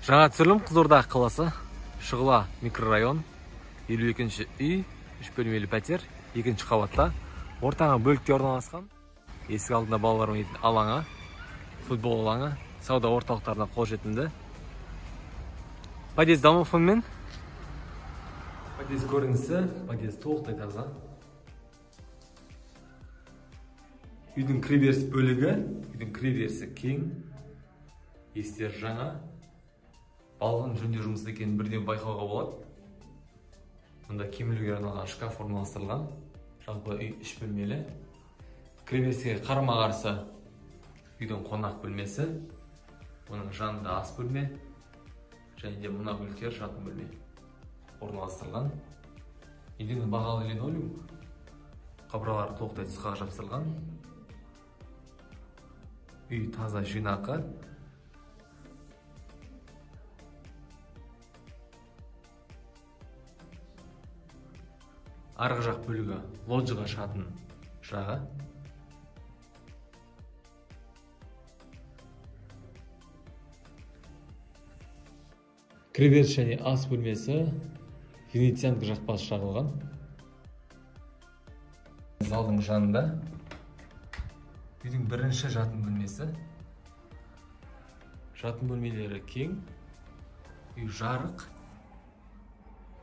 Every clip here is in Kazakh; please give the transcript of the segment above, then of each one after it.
Жаңа түсірілім Қызылорда қаласы, Шұғыла микрорайон, 52-ші үй, 3 бөлмелі пәтер, 2-ші қабатта, ортаңа бөлікте орналасқан. Есік алдында балалар ойнайтын алаңы, футбол алаңы, сауда орталықтарына қолжетімді. Подъезд даму фонмен. Подъезд көрінісі, подъезд толықтай таза. Үйдің кіреберіс бөлігі, үйдің кіреберісі кең, есіктер жаңа. Балғын жөндеу жұмысы екенін бірден байқауға болады. Мұнда киім-ілгіге арналған шкаф орналастырылған. Жалпы үй 3 бөлмелі. Кіреберіске қарама-қарсы үйдің қонақ бөлмесі. Оның жанында ас бөлме және де мына бөліктер жатын бөлме орналастырылған. Үйдің бағалы линолеум, қабырғалары толықтай тысқа жапсырылған. Үй таза жинақы. Арғы жақ бөлігі лоджиға шығатын жағы. Кіреберіс және ас бөлмесі венециандық жақпас жағылған. Залдың жанында үйдің бірінші жатын бөлмесі. Жатын бөлмелері кең, үй жарық,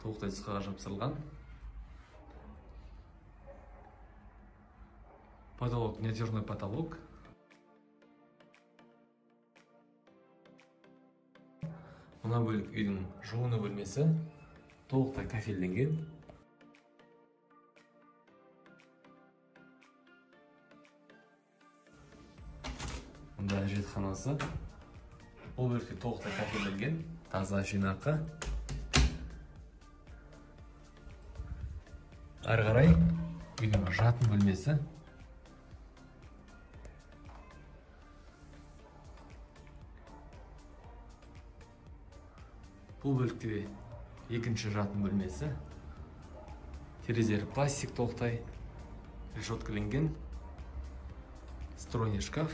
толықтай тысқа жапсырылған. Потолок, надежный потолок. Мына бөлік үйдің жуыны бөлмесі, толықтай кафелденген. Мұнда жетханасы. Бұл бөлікте толықтай кафелденген, таза жинақы. Ары қарай үйдің жатын бөлмесі. Бұл бөлікте екінші жатын бөлмесі. Терезелері пластик толықтай, решеткаленген, встроенный шкаф.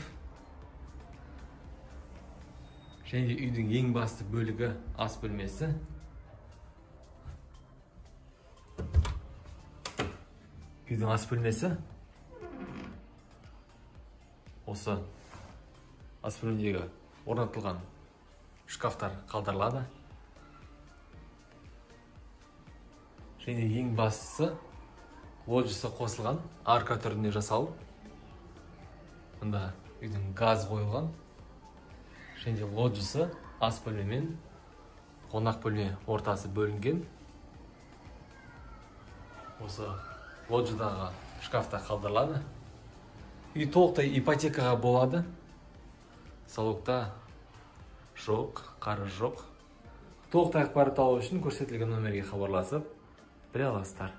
Және де үйдің ең басты бөлігі ас бөлмесі. Үйдің ас бөлмесі осы ас бөлмедегі орнатылған шкафтар қалдырылады. Және ең бастысы лоджиясы қосылған, арка түрінде жасалып. Мұнда үйдің газ қойылған. Және де лоджиясы ас бөлмемен қонақ бөлме ортасы бөлінген. Осы лоджиядағы шкафта қалдырылады. Үй толықтай ипотекаға болады. Залогта жоқ, қарыз жоқ. Толықтай ақпарат алу үшін көрсетілген номерге хабарласып біле аласыздар.